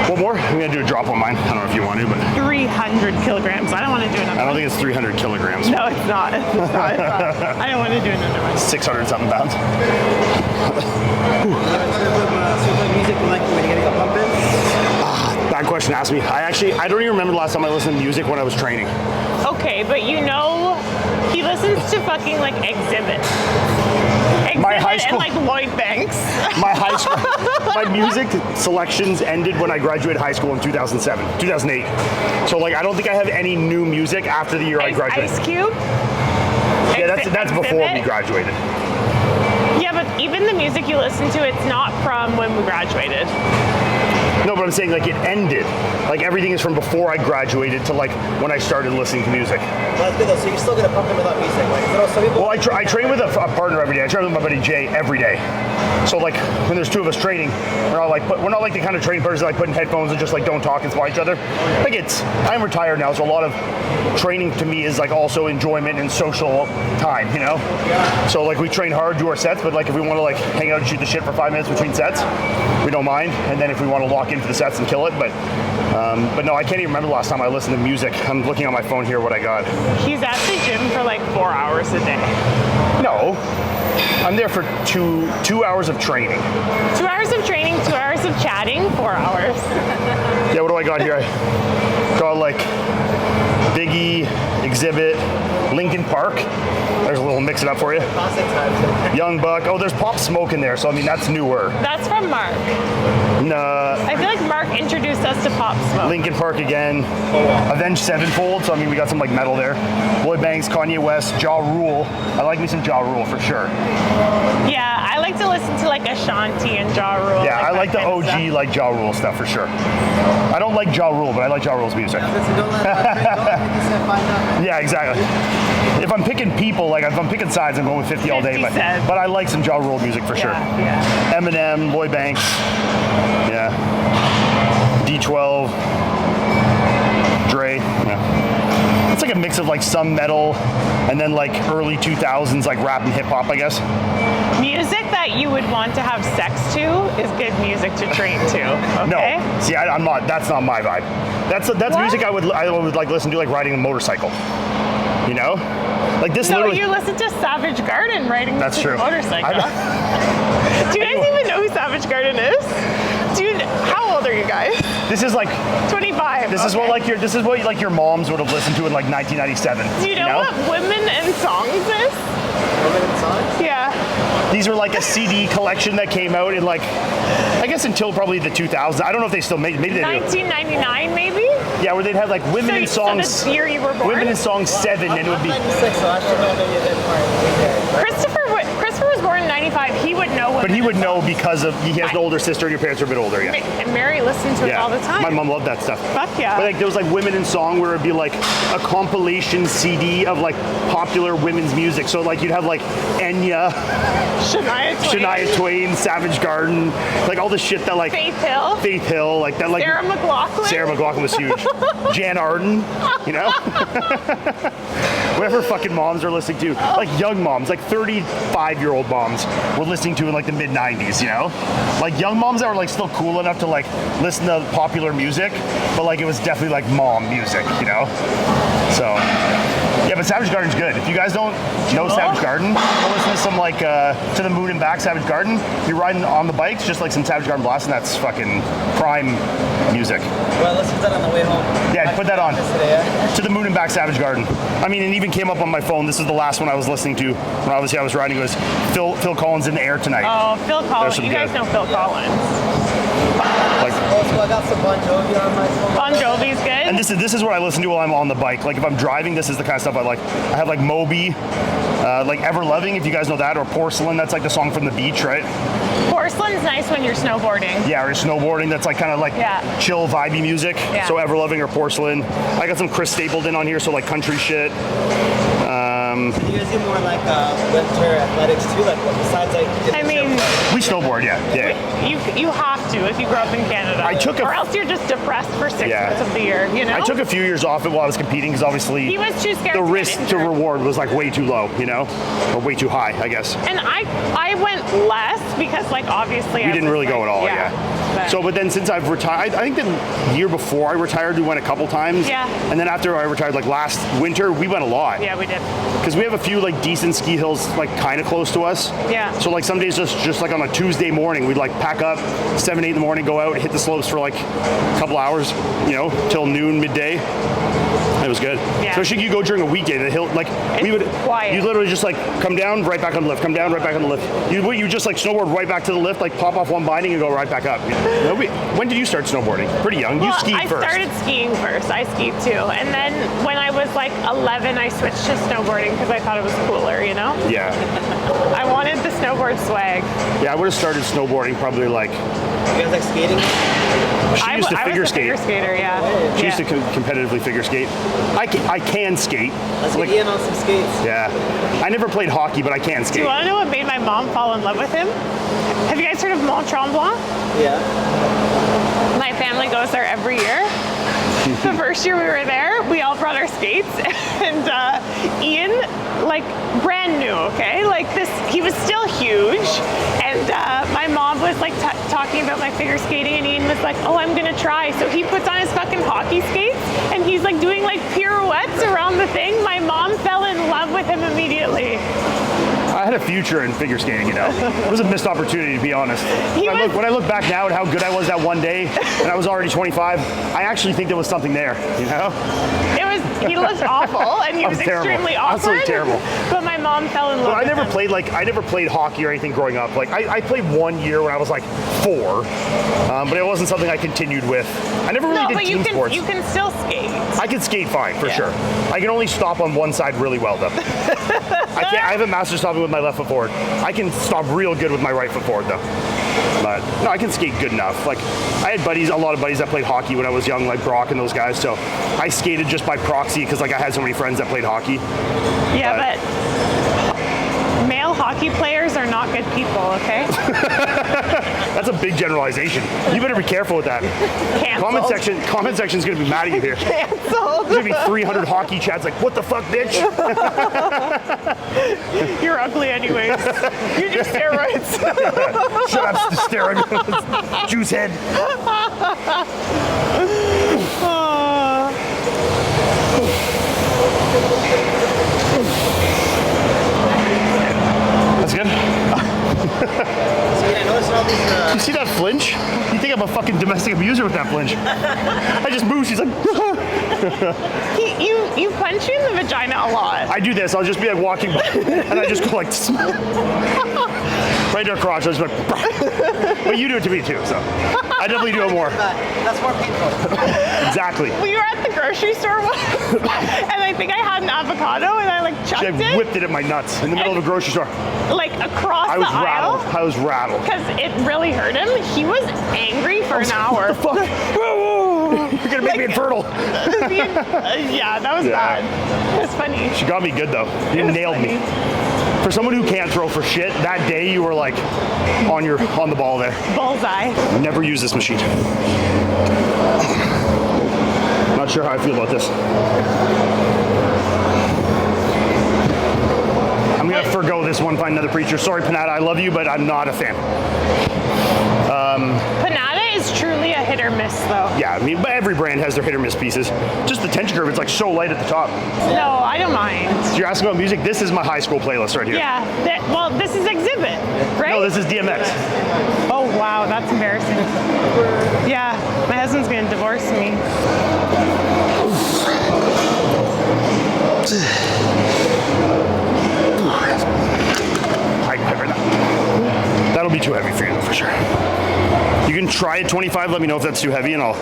One more? I'm going to do a drop on mine. I don't know if you want to, but 300 kilograms. I don't want to do another I don't one. think it's 300 kilograms. No, it's not. It's not. I don't want to do another one. 600 something pounds. Music you like when you're getting a pump in? Bad question to ask me. I don't even remember the last time I listened to music when I was training. Okay, but you know, he listens to fucking like Exhibit. My high school- and like Lloyd Banks. My high school, my music selections ended when I graduated high school in 2007, 2008. So like, I don't think I have any new music after the year I graduated. Ice Cube. Yeah, that's before we graduated. Yeah, but even the music you listen to, it's not from when we graduated. No, but I'm saying like it ended. Like everything is from before I graduated to like when I started listening to music. Well, that's good though. So you're still gonna pump in without music. Like, you know, some people. Well, I train with a partner every day. I train with my buddy Jay every day. So like when there's two of us training, we're not like the kind of training person like putting headphones and just like don't talk and spot each other. Like I'm retired now, so a lot of training to me is like also enjoyment and social time, you know? Yeah. So like we train hard, do our sets, but like if we want to like hang out and shoot the shit for 5 minutes between sets, we don't mind. And then if we want to lock in for the sets and kill it, but no, I can't even remember the last time I listened to music. I'm looking on my phone here what I got. He's at the gym for like 4 hours a day. No, I'm there for two hours of training. 2 hours of training, 2 hours of chatting, 4 hours. Yeah, what do I got here? I got like Biggie, Exhibit, Linkin Park. There's a little mix it up for you. Classic times. Young Buck. Oh, there's Pop Smoke in there, so I mean that's newer. That's from Mark. I feel like Mark introduced us to Pop Smoke. Linkin Park again. Avenged Sevenfold, so I mean we got some like metal there. Lloyd Banks, Kanye West, Ja Rule. I like me some Ja Rule for sure. Yeah, I like to listen to like Ashanti and Ja Rule. Yeah, I like the that kind of OG stuff. like Ja Rule stuff for sure. I don't like Ja Rule, but I like Ja Rule's music. Listen, don't let find out. Yeah, exactly. If I'm picking people, like if I'm picking sides, I'm going with 50 all day. 50 Cent. But I like some Ja Rule music for sure. Yeah. Eminem, Lloyd Banks, yeah. D12, Dre, yeah. It's like a mix of like some metal and then like early 2000s like rap and hip hop, I guess. Music that you would want to have sex to is good music to train to. Okay? No, see, I'm not. That's not my vibe. That's What? music I would like listen to like riding a motorcycle. You know, like this. No, literally, you listen to Savage Garden riding That's the true. motorcycle. Do you guys even know who Savage Garden is? Dude, how old are you guys? This is like 25. this is what like your moms would have listened to in like 1997. Do you know what Women and Songs is? Women in songs? Yeah. These were like a CD collection that came out in like, I guess until probably the 2000s. I don't know if they still maybe they do. 1999 maybe? Yeah, where they'd have like Women in So Songs. that's the year you were born? Women in Songs 7, and it would be. 96, so I should know maybe a bit more. Christopher was born in 95. He would know Women But he would and know Songs. because of he has an older sister and your parents are a bit older. Yeah. And Mary listened to it Yeah. all the time. My mom loved that stuff. Fuck yeah. But like there was like Women in Song where it'd be like a compilation CD of like popular women's music. So like you'd have like Enya, Shania Twain, Savage Garden, like all the shit that like Faith Hill. like that like Sarah McLachlan. Sarah McLachlan was huge. Jan Arden, you know? whatever fucking moms are listening to, like young moms, like 35-year-old moms were listening to in like the mid 90s, you know? Like young moms that were like still cool enough to like listen to popular music, but like it was definitely like mom music, you know? So, yeah, but Savage Garden's good. If you guys don't know Savage Garden, go listen to some like To the Moon and Back Savage Garden. You're riding on the bikes, just like some Savage Garden blast, and that's fucking prime music. Well, listen to that on the way home. Yeah, put that on. Today, yeah? To the Moon and Back Savage Garden. I mean, it even came up on my phone. This is the last one I was listening to when obviously I was riding. It was Phil Collins in the Air Tonight. Oh, Phil Collins. some You guys good. know Phil Collins. Like, Also, I got some Bon Jovi on my phone. Bon Jovi's good. and this is what I listen to while I'm on the bike. Like if I'm driving, this is the kind of stuff I like. I have like Moby, like Ever Loving, if you guys know that, or Porcelain. That's like the song from the beach, right? Porcelain's nice when you're snowboarding. Yeah, or snowboarding. That's like kind of like chill, vibey music. Yeah. So Ever Loving or Porcelain. I got some Chris Stapleton on here, so like country shit. You guys do more like winter athletics too, like besides like. I mean, We snowboard, yeah. you have to if you grew up in Canada. Or else you're just depressed for 6 months of the year, you know? I took a few years off it while I was competing because obviously He was too scared the to get risk to injured. reward was like way too low, you know, or way too high, I guess. And I went less because like obviously We didn't really go at all, But But then since I've retired, I think the year before I retired, we went a couple times. Yeah. And then after I retired, like last winter, we went a lot. yeah, we did. Because we have a few like decent ski hills like kind of close to us. Yeah. So like some days just like on a Tuesday morning, we'd like pack up 7, 8 in the morning, go out, hit the slopes for like a couple hours, you know, till noon, midday. It was good. Yeah. Especially you go during a weekday, the hill, like we would, quiet. you literally just like come down, right back on the lift, come down, right back on the lift. You just like snowboard right back to the lift, like pop off one binding and go right back up. When did you start snowboarding? Pretty young. You skied I first. started skiing first. I skied too. And then when I was like 11, I switched to snowboarding because I thought it was cooler, you know? Yeah. I wanted the snowboard swag. Yeah, I would have started snowboarding probably like, You guys like skating? she used to I figure was a skate. figure skater, yeah. She used to competitively figure skate. I can skate. Let's Like, get Ian on some skates. yeah. I never played hockey, but I can Do skate. you want to know what made my mom fall in love with him? Have you guys heard of Mont Tremblant? Yeah. My family goes there every year. The first year we were there, we all brought our skates, and Ian, like brand new, okay? Like this, he was still huge, and my mom was like talking about my figure skating, and Ian was like, "Oh, I'm gonna try." So he puts on his fucking hockey skates, and he's like doing like pirouettes around the thing. My mom fell in love with him immediately. I had a future in figure skating, you know. It was a missed opportunity, to be honest. When I look back now at how good I was that one day, and I was already 25, I actually think there was something there, you know? He looked awful, and he was terrible. extremely awkward. Absolutely terrible. But my mom fell in love But with him. I never played hockey or anything growing up. Like I played 1 year when I was like 4, but it wasn't something I continued with. I never really No, did but team sports. you can still skate. I can skate fine, for sure. I can only stop on one side really well, though. I haven't mastered stopping with my left foot forward. I can stop real good with my right foot forward, though. But no, I can skate good enough. Like I had a lot of buddies that played hockey when I was young, like Brock and those guys. So I skated just by proxy because like I had so many friends that played hockey. Yeah, but male hockey players are not good people, okay? That's a big generalization. You better be careful with that. Canceled. Comment section's gonna be mad at you here. Canceled. There's gonna be 300 hockey chats like, what the fuck, bitch? You're ugly anyways. You do steroids. Shut up, steroid. Juice head. That's good. So yeah, I noticed all these. You see that flinch? You think I'm a fucking domestic abuser with that flinch? I just moved. She's like, You punch you in the vagina a lot. I do this. I'll just be like walking by, and I just go like, right to her crotch. I just like, but you do it to me too, so I definitely do it more. That's more painful. Exactly. We were at the grocery store once, and I think I had an avocado, and I like chucked I it whipped it at my nuts in the middle of a grocery store. like across I was the aisle. rattled. I was rattled. Because it really hurt him. He was angry for an hour. Fuck. You're gonna make me infertile. Yeah, that was bad. It was funny. She got me good though. You nailed me. For someone who can't throw for shit, that day you were like on the ball there. Bullseye. Never use this machine. Not sure how I feel about this. gonna forgo this one, find another preacher. Sorry, Panada, I love you, but I'm not a fan. Panada is truly a hit or miss, though. Yeah, I mean, but every brand has their hit or miss pieces. Just the tension curve, it's like so light at the top. No, I don't mind. So you're asking about music? This is my high school playlist right here. Yeah. Well, this is Exhibit, right? No, this is DMX. Oh, wow, that's embarrassing. Yeah, my husband's gonna divorce me. That'll be too heavy for you, for sure. You can try at 25, let me know if that's too heavy, and I'll...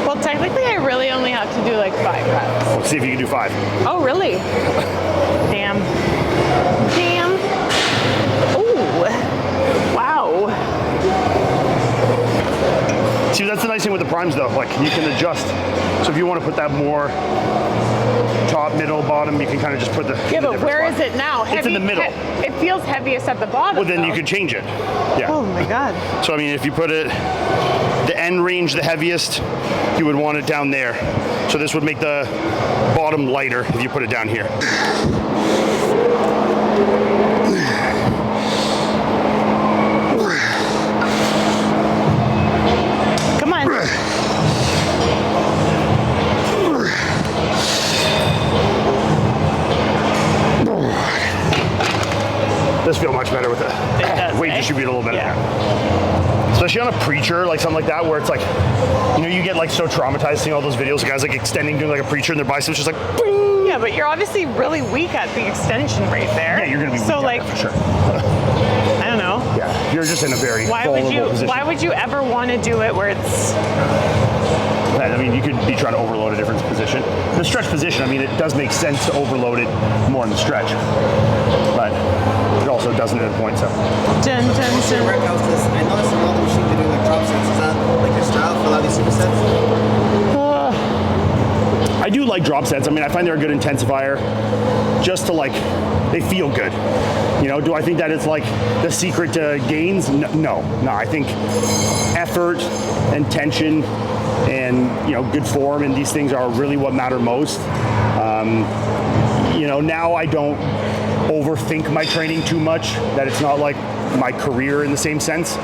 Well, technically, I really only have to do like 5 reps. Let's see if you can do 5. Oh, really? Damn. Damn. Ooh. Wow. See, that's the nice thing with the primes, though. Like, you can adjust. So if you want to put that more top, middle, bottom, you can kind of just put the... Yeah, but where is it now? It's in the middle. It feels heaviest at the bottom. Well, then though. you could change it. Yeah. Oh my God. So, I mean, if you put it, the end range, the heaviest, you would want it down there. So this would make the bottom lighter if you put it down here. Come on. This feels much better with the weight distribute a little better. Yeah. Especially on a preacher, like something like that, where it's like, you know, you get like so traumatized seeing all those videos of guys like extending, doing like a preacher and their biceps just like, boing. Yeah, but you're obviously really weak at the extension right there. Yeah, you're gonna be weak so at like that for sure. I don't know. Yeah, you're just in a very vulnerable position. Why would you ever want to do it where it's... I mean, you could be trying to overload a different position. The stretch position, I mean, it does make sense to overload it more in the stretch, but it also doesn't at a point, so. Dun, dun, dun. Workouts, I noticed in all the machines they do like drop sets. Is that like your style for a lot of these supersets? I do like drop sets. I mean, I find they're a good intensifier just to like, they feel good. You know, do I think that it's like the secret to gains? No. I think effort and tension and, you know, good form and these things are really what matter most. You know, now I don't overthink my training too much, that it's not like my career in the same sense,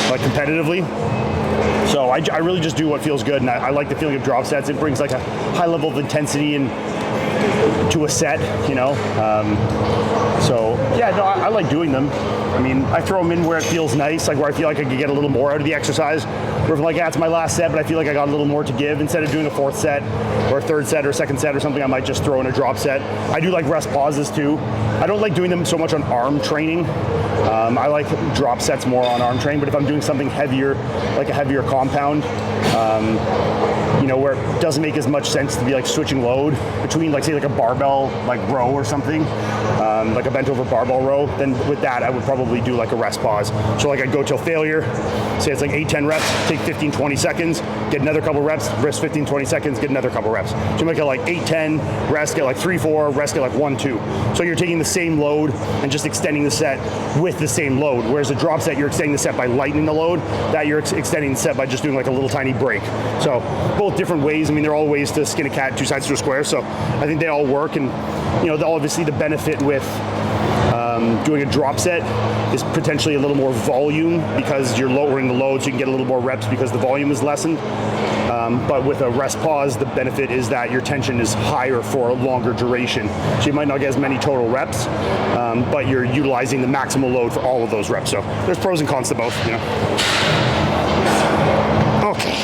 like competitively. So I really just do what feels good, and I like the feeling of drop sets. It brings like a high level of intensity and to a set, you know. So yeah, no, I like doing them. I mean, I throw them in where it feels nice, like where I feel like I could get a little more out of the exercise. Where if I'm like, yeah, it's my last set, but I feel like I got a little more to give. Instead of doing a 4th set or a 3rd set or 2nd set or something, I might just throw in a drop set. I do like rest pauses too. I don't like doing them so much on arm training. I like drop sets more on arm training, but if I'm doing something heavier, like a heavier compound, you know, where it doesn't make as much sense to be like switching load between, like, say, like a barbell like row or something, like a bent over barbell row, then with that I would probably do like a rest pause. So like I'd go till failure, say it's like 8-10 reps, take 15-20 seconds, get another couple reps, rest 15-20 seconds, get another couple reps. So you make it like 8-10, rest, get like 3-4, rest, get like 1-2. So you're taking the same load and just extending the set with the same load. Whereas a drop set, you're extending the set by lightening the load. That you're extending the set by just doing like a little tiny break. So both different ways. I mean, they're all ways to skin a cat, 2 sides to a square. So I think they all work. And, you know, obviously the benefit with doing a drop set is potentially a little more volume because you're lowering the load, so you can get a little more reps because the volume is lessened. But with a rest pause, the benefit is that your tension is higher for a longer duration. So you might not get as many total reps, but you're utilizing the maximal load for all of those reps. So there's pros and cons to both, you know. Okay.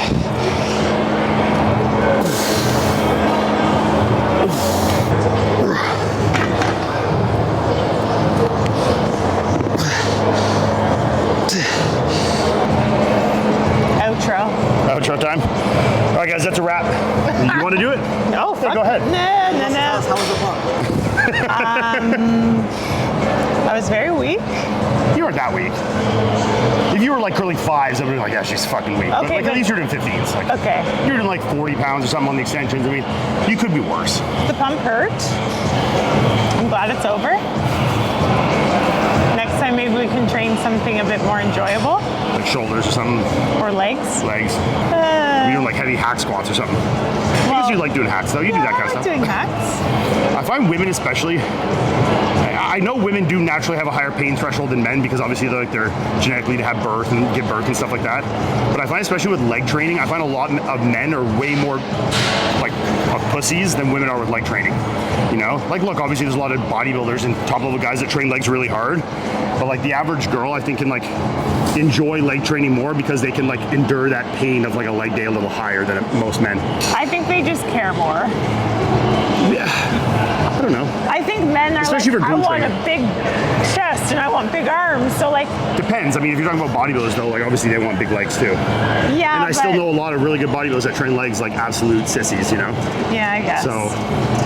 Outro time. All right, guys, that's a wrap. You want to do it? No, Yeah, go ahead. No. How was the pump? I was very weak. You weren't that weak. If you were like curling 5s, I would be like, yeah, she's fucking weak. But Okay, like, at least you're doing 15s. Like, Okay. You're doing like 40 pounds or something on the extensions. I mean, you could be worse. The pump hurt. I'm glad it's over. Next time, maybe we can train something a bit more enjoyable. Like shoulders or something, Or legs. legs. You're doing like heavy hack squats or something. I guess you like doing hacks though. You do that kind of stuff. doing hacks. I find women especially, I know women do naturally have a higher pain threshold than men because obviously they're genetically to have birth and give birth and stuff like that. But I find especially with leg training, I find a lot of men are way more like pussies than women are with leg training. You know, like look, obviously there's a lot of bodybuilders and top level guys that train legs really hard, but like the average girl I think can like enjoy leg training more because they can like endure that pain of like a leg day a little higher than most men. I think they just care more. Yeah, I don't know. I think men are Especially like, for I glute want training. a big chest and I want big arms. So like, Depends. I mean, if you're talking about bodybuilders though, like obviously they want big legs too. yeah. And I still know a lot of really good bodybuilders that train legs like absolute sissies, you know? Yeah, I guess. So,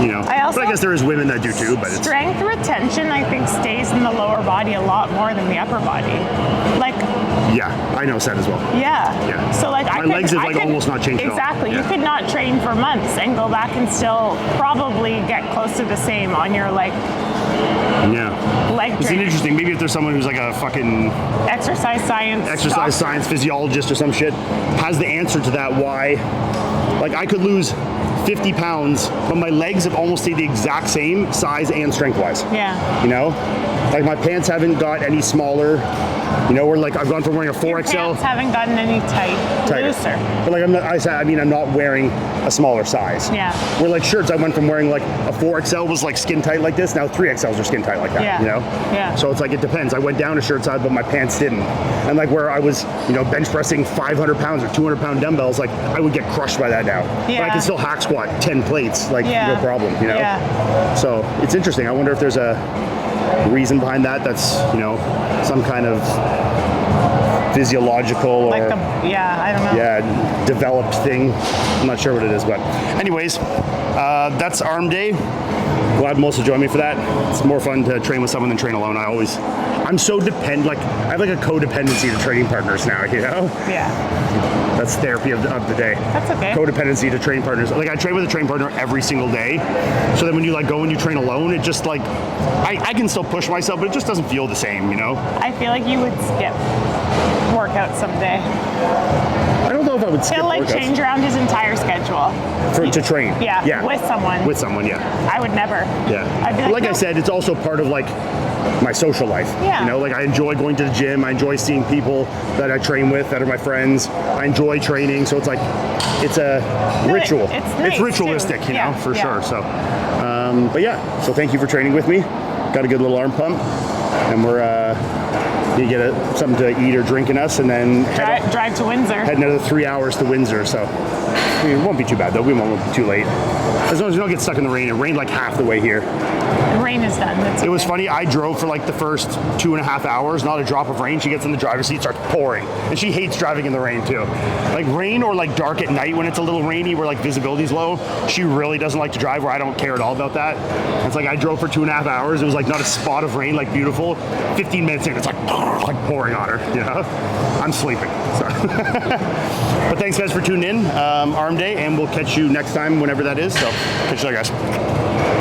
you know. I also- but I guess there is women that do too, but it's... Strength retention, I think, stays in the lower body a lot more than the upper body. Like, Yeah, I know Seth as well. yeah. Yeah. So like, My legs have, like, almost not changed at all. Exactly. Yeah. You could not train for months and go back and still probably get close to the same on your like Yeah. leg It's training. interesting. Maybe if there's someone who's like a fucking Exercise science. exercise doctor. science physiologist or some shit, has the answer to that why, like I could lose 50 pounds, but my legs have almost stayed the exact same size and strength-wise. Yeah. You know? Like my pants haven't got any smaller. You know, where like I've gone from wearing a 4XL Your pants haven't gotten any tighter. looser. But like I'm not wearing a smaller size. Yeah. Where like shirts, I went from wearing like a 4XL was like skin tight like this, now 3XLs are skin tight like that. Yeah. You know? Yeah. So it's like it depends. I went down a shirt size, but my pants didn't. And like where I was, you know, bench pressing 500 pounds or 200 pound dumbbells, like I would get crushed by that now. But I Yeah. can still hack squat 10 plates, like Yeah. no problem, you know? Yeah. So it's interesting. I wonder if there's a reason behind that that's, you know, some kind of physiological or Like the, yeah, I don't know. yeah, developed thing. I'm not sure what it is, but anyways, that's arm day. Glad Melissa joined me for that. It's more fun to train with someone than train alone. I'm so like I have like a codependency to training partners now, you know? Yeah. That's therapy of the day. That's okay. Codependency to training partners. Like I train with a training partner every single day. So then when you like go and you train alone, it just like, I can still push myself, but it just doesn't feel the same, you know? I feel like you would skip workout someday. I don't know if I would skip He'll like workouts change around his entire schedule. to train. Yeah, with someone. With someone, yeah. I would never. Yeah. I'd be Like I no. said, it's also part of like my social life. Yeah. You know, like I enjoy going to the gym. I enjoy seeing people that I train with that are my friends. I enjoy training. So it's like, it's a ritual. It's nice, ritualistic, too. you Yeah, know, for yeah. sure. So, but yeah, so thank you for training with me. Got a good little arm pump. And we're, you get something to eat or drink in us and then Drive to Windsor. head another 3 hours to Windsor. So, I mean, it won't be too bad though. We won't be too late. As long as we don't get stuck in the rain. It rained like half the way here. The rain is done. That's It was okay. funny, I drove for like the first 2.5 hours, not a drop of rain. She gets in the driver's seat, starts pouring. And she hates driving in the rain too. Like rain or like dark at night when it's a little rainy where like visibility's low, she really doesn't like to drive where I don't care at all about that. It's like I drove for 2.5 hours, it was like not a spot of rain, like beautiful. 15 minutes in, it's like pouring on her, you know? I'm sleeping, so. But thanks guys for tuning in, arm day, and we'll catch you next time whenever that is. So catch you later guys.